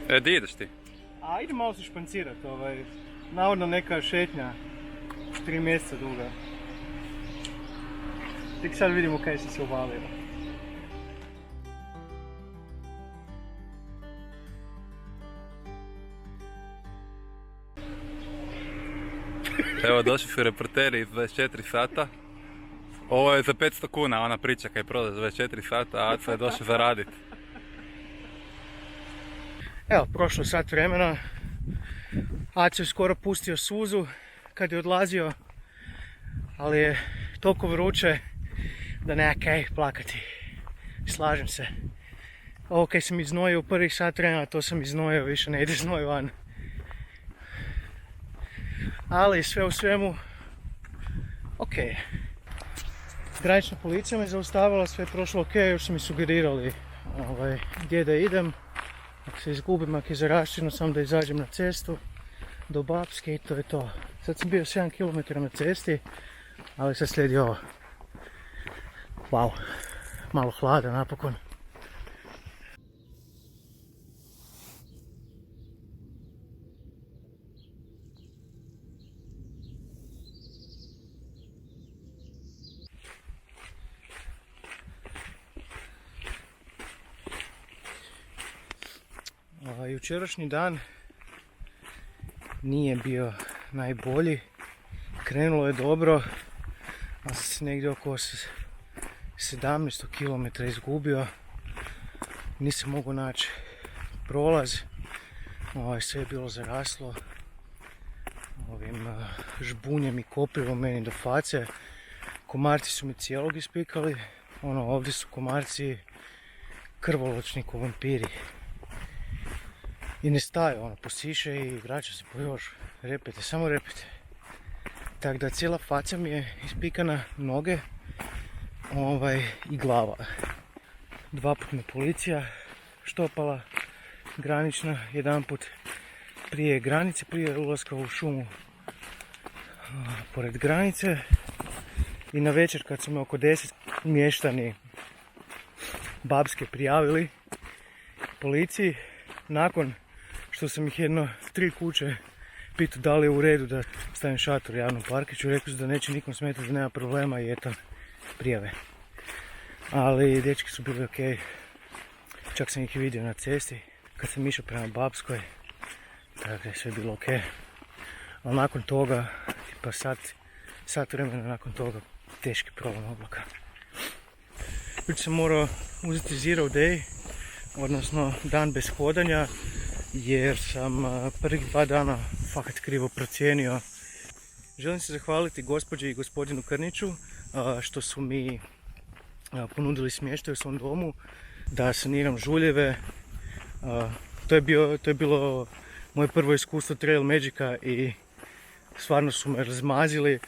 Di ideš ti? A idem malo se špancirat, navodno neka šetnja, 3 mjeseca duga. Tek sad vidimo kaj sam se uvalio. Evo, došli su reporteri iz 24 sata. Ovo je za 500 kuna, ona priča kaj proda za 24 sata, a Aco je došao zaradit. Evo, prošlo sat vremena. Aco je skoro pustio suzu kad je odlazio, ali je toliko vruće da nema kaj plakati. Slažem se. Ovo kaj sam iznojio u prvih sat vremena, to sam iznojio, više ne ide znoj van. Ali sve u svemu, ok. Granična policija me zaustavila, sve je prošlo ok, još su mi sugerirali gdje da idem. Ako se izgubim, ako je zarašteno, samo da izađem na cestu do Bapske i to je to. Sad sam bio 7 km na cesti, ali sad slijedi ovo. Wow, malo hlada napokon. Jučerašnji dan nije bio najbolji, krenulo je dobro, ali sam se negdje oko 17 km izgubio, nisam mogao naći prolaz, sve je bilo zaraslo ovim žbunjem i koprivom meni do face, komarci su mi cijelog ispikali, ovdje su komarci krvoločni ko vampiri. I ne staje, posiše i vraća se po još. Repete, samo repete. Tako da cijela faca mi je ispikana, noge i glava. 2 put me policija štopala, granična, 1 put prije granice, prije ulaska u šumu pored granice. I na večer kad su me oko 10 mještani Bapske prijavili policiji, nakon što sam ih 3 kuće pitao da li je u redu da stavim šator u javnom parkiću, rekli su da neće nikom smetati, da nema problema i eto prijave. Ali dečki su bili ok, čak sam ih i vidio na cesti kad sam išao prema Bapskoj, tako da je sve bilo ok. Ali nakon toga, pa sat vremena nakon toga, teški problem oblaka. Već sam morao uzeti zero day, odnosno dan bez hodanja, jer sam prvih 2 dana fakat krivo procijenio. Želim se zahvaliti gospođi i gospodinu Krniću što su mi ponudili smještaj u svom domu, da saniram žuljeve. To je bilo moje prvo iskustvo Trail Magica i stvarno su me razmazili.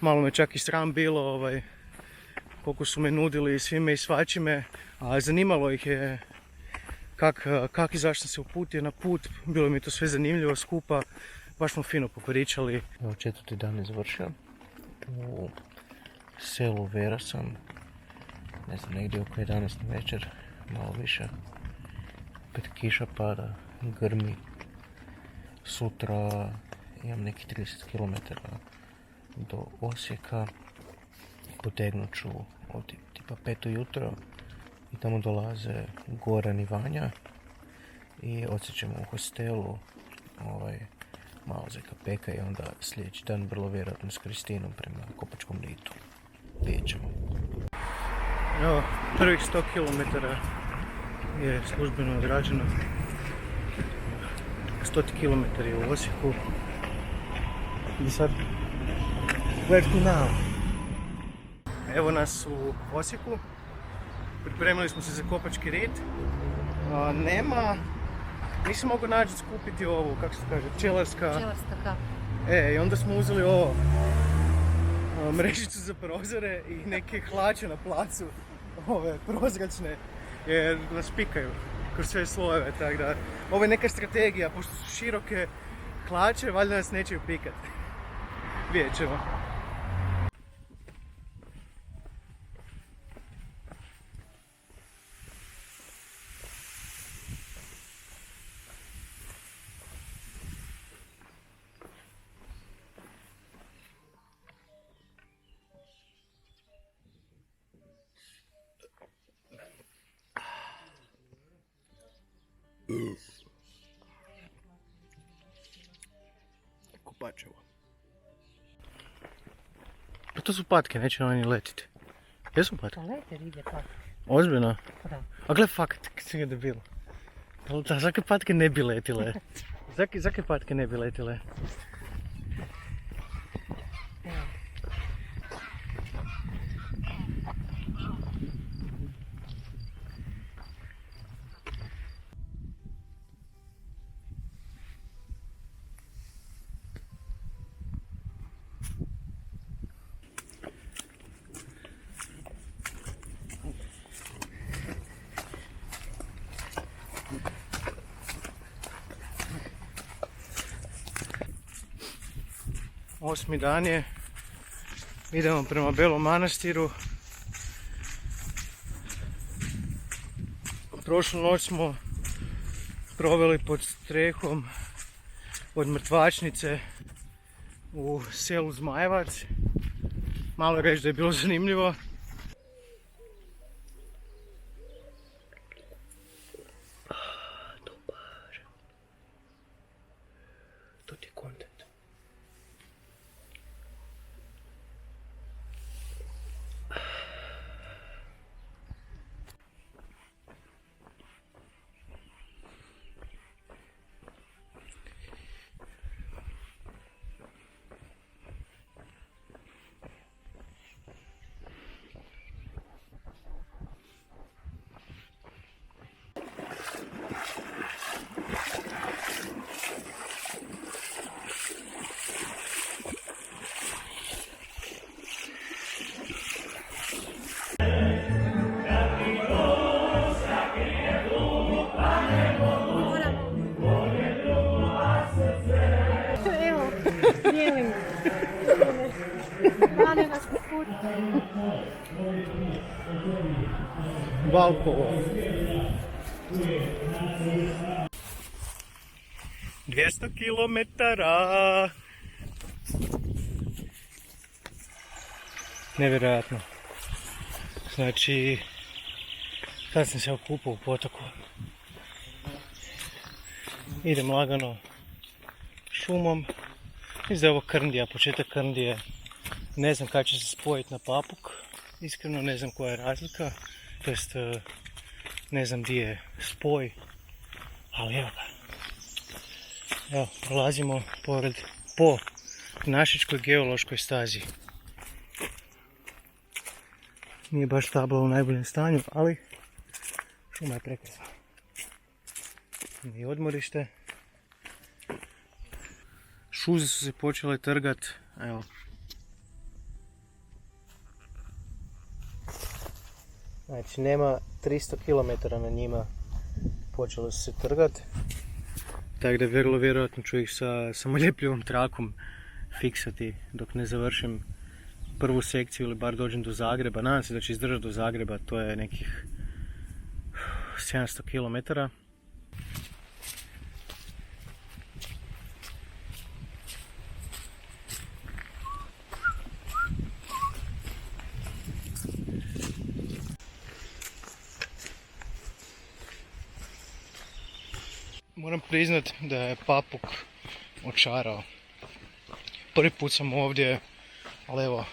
Malo me čak i sram bilo koliko su me nudili svime i svačime, a zanimalo ih je kak i zašto sam se uputio na put, bilo mi je to sve zanimljivo skupa, baš smo fino popričali. Evo 4. dan je završio, u selu Vera sam, ne znam, negdje oko 11 večer, malo više, opet kiša pada, grmi, sutra imam nekih 30 km do Osijeka, potegnut ću od tipa 5 ujutro i tamo dolaze Goran i Vanja i odsjećemo u hostelu malo za kapeka i onda sljedeći dan vrlo vjerojatno s Kristinom prema Kopačkom ritu. Vidjet ćemo. Evo, prvih 100 km je službeno odrađeno. 100 km je u Osijeku. I sad, where to now? Evo nas u Osijeku. Pripremili smo se za Kopački rit. Nisam mogao naći skupiti ovu, kako se kaže, pčelarska kap. I onda smo uzeli ovo, mrežicu za prozore i neke hlače na placu, ove prozračne, jer nas pikaju kroz sve slojeve, tako da ovo je neka strategija, pošto su široke hlače, valjda nas neće pikati. Vidjet ćemo. Kopačevo. Pa to su patke, neće oni letiti. Jesu patke? Pa lete riblje patke. Ozbiljno? Da. A gle, fakat, si ga debil. Da, zake patke ne bi letile? Zake patke ne bi letile? Osmi dan je, idemo prema Belom Manastiru. Prošlu noć smo proveli pod strehom od mrtvačnice u selu Zmajevac. Malo reći da je bilo zanimljivo. Dobar. To ti je content. Evo, dijelim. Mane nas put. Valpovo. 200 kilometara. Nevjerojatno. Znači, sad sam se okupao u potoku. Idem lagano šumom. Mislim da je ovo Krndija, početak Krndije. Ne znam kada će se spojiti na Papuk. Iskreno ne znam koja je razlika. To jest, ne znam gdje je spoj. Ali evo ga. Evo, prolazimo po Našičkoj geološkoj stazi. Nije baš tabla u najboljem stanju, ali šuma je prekrasna. I odmorište. Šuze su se počele trgat, evo. Znači, nema 300 km na njima, počelo su se trgat. Tako da je vrlo vjerojatno ću ih sa samoljepljivom trakom fiksati dok ne završim prvu sekciju ili bar dođem do Zagreba. Nadam se da će izdržati do Zagreba, to je nekih 700 km. Moram priznat da je Papuk očarao. Prvi put sam ovdje, ali evo,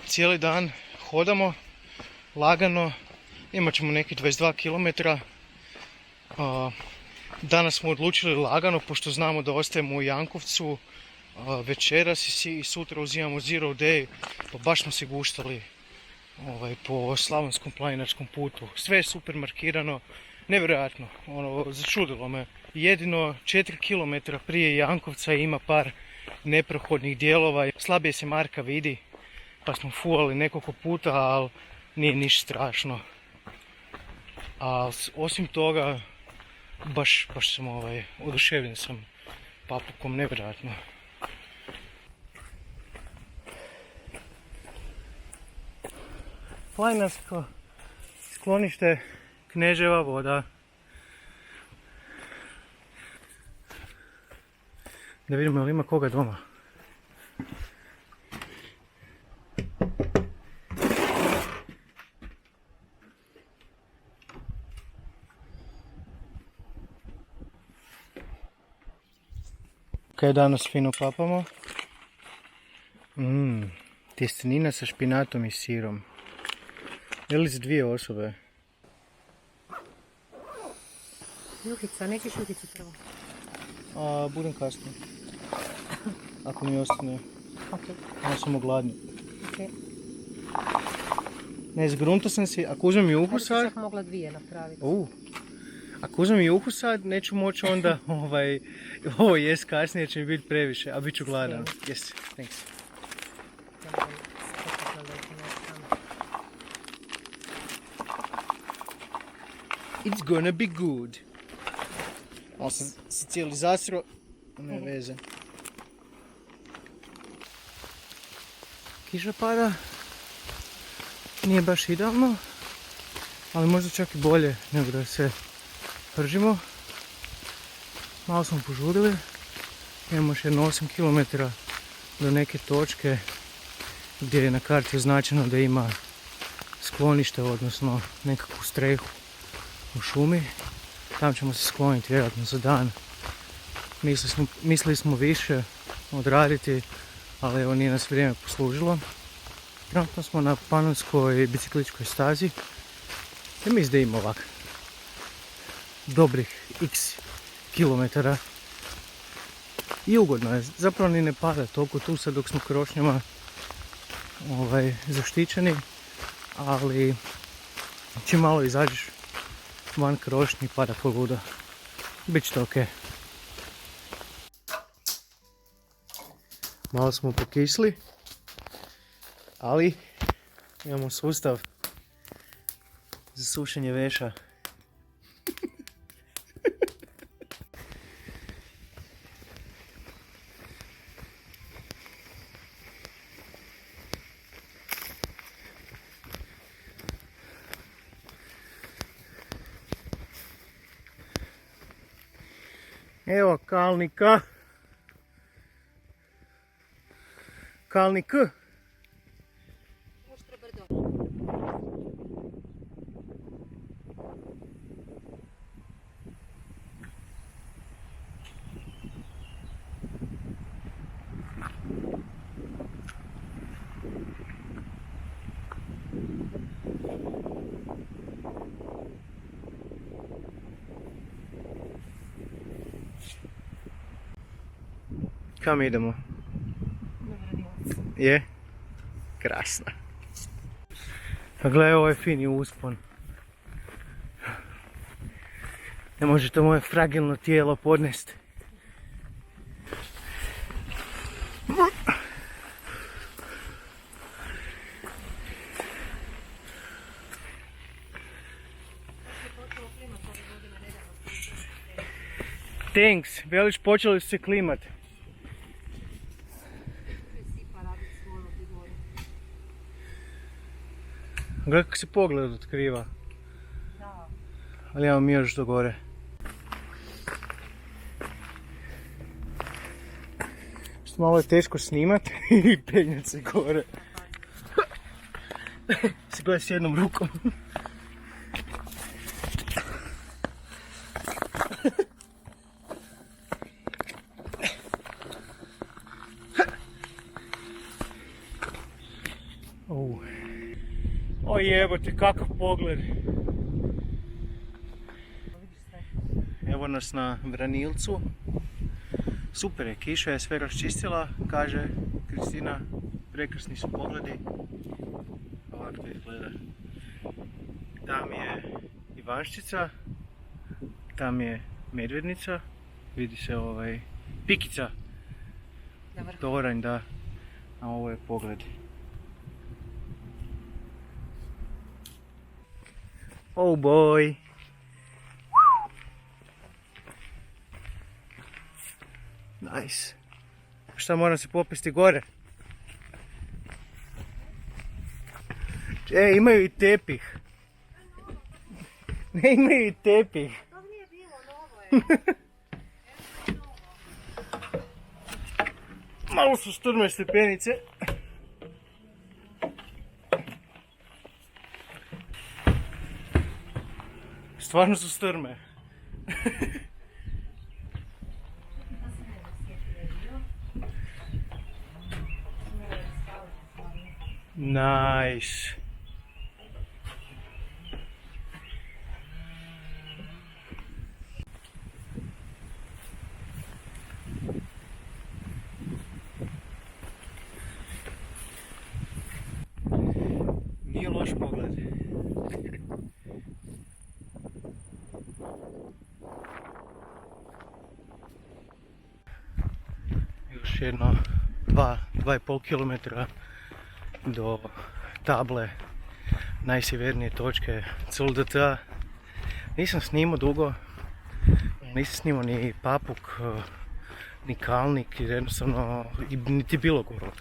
cijeli dan hodamo, lagano, imat ćemo neki 22 km. Danas smo odlučili lagano, pošto znamo da ostajemo u Jankovcu večeras i sutra uzimamo Zero Day, pa baš smo se guštali po Slavonskom planinarskom putu. Sve je super markirano. Nevjerojatno, začudilo me. Jedino 4 km prije Jankovca ima par neprohodnih dijelova. Slabije se marka vidi, pa smo fulali nekoliko puta, ali nije ništa strašno. A osim toga, baš sam oduševljen sam Papukom, nevjerojatno. Planinarsko sklonište Kneževa voda. Da vidimo li ima koga doma. Kaj danas fino papamo? Tjestenina sa špinatom i sirom. Je li za 2 osobe? Juhica, nećeš juhicu prvo? Budem kasnije. Ako mi ostane. Ok. Ja sam gladni. Ok. Ne, zgrunto sam si. Ako uzmem juhu Možda sad... sam čak mogla 2 napraviti. Ako uzmem juhu sad, neću moći onda ovo jest kasnije, jer će mi biti previše, a bit ću gladan. Yes, thanks. It's gonna be good. Malo sam si cijeli zasro, ne veze. Kiša pada. Nije baš idealno, ali možda čak i bolje nego da se pržimo. Malo smo požurili. Imamo još jedno 8 km do neke točke gdje je na karti označeno da ima sklonište, odnosno nekakvu strehu u šumi. Tam ćemo se skloniti vjerojatno za dan. Mislili smo više odraditi, ali evo nije nas vrijeme poslužilo. Trenutno smo na Panonskoj bicikličkoj stazi. Ja mislim da ima ovak dobrih x kilometara. I ugodno je, zapravo ni ne pada toliko tu sad dok smo krošnjama zaštićeni, ali čim malo izađeš van krošnji pada ko ludo. Biće to okej. Malo smo pokisli, ali imamo sustav za sušenje veša. Evo Kalnika. Kalnik. Kam idemo? Je? Krasno. Pa gledaj, ovo je fini uspon. Ne može to moje fragilno tijelo podnesti. Thanks, veliš počeli su se klimat. Gledaj kako se pogled otkriva. Da. Ali imamo mi još do gore. Što malo je teško snimat i penjat se gore. Se gleda s jednom rukom. O jebote, kakav pogled. Evo nas na Vranilcu. Super je, kiša je sve raščistila, kaže Kristina. Prekrasni su pogledi. Ovako to izgleda. Tam je Ivanščica. Tam je Medvednica. Vidi se Pikica. Toranj, da. A ovo je pogled. Oh boy. Nice. Šta, moram se popesti gore? Imaju i tepih. Ne, imaju i tepih. To nije bilo, novo je. Malo su strme stepenice. Stvarno su strme. Nice. Nije loš pogled. Još jedno 2,5 km do table najsjevernije točke CLDT-a. Nisam snimao dugo, nisam snimao ni Papuk, ni Kalnik, jer jednostavno niti Bilogoro.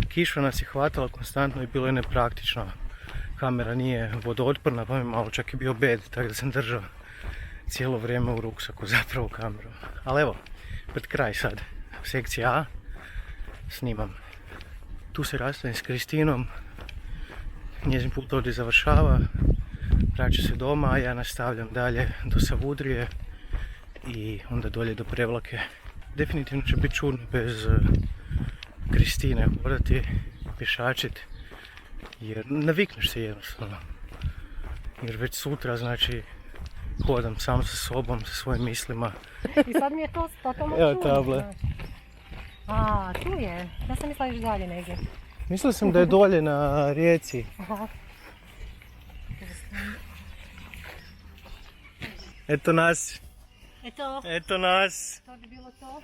Kiša nas je hvatala konstantno i bilo je nepraktično. Kamera nije vodootporna, pa mi malo čak i bio bed, tako da sam držao cijelo vrijeme u ruksaku zapravo kameru. Ali evo, pred kraj sad, sekcija A, snimam. Tu se rastajem s Kristinom, njezin put ovdje završava, vraća se doma, a ja nastavljam dalje do Savudrije i onda dolje do Prevlake. Definitivno će biti čudno bez Kristine hodati, pješačit, jer navikneš se jednostavno. Jer već sutra, znači, hodam sam sa sobom, sa svojim mislima. I sad mi je to totalno Evo čudno, table. znaš. A, tu je. Ja sam mislila još dalje negdje. Mislio sam da je dolje na rijeci. Aha. Eto nas, Eto, eto nas. to bi bilo to.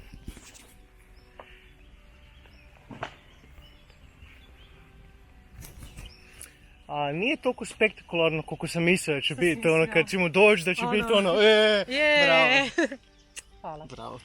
A nije toliko spektakularno koliko sam mislio da će Što si biti, ono mislio? kad ćemo doći da će Ono. biti ono, bravo. Hvala. Bravo.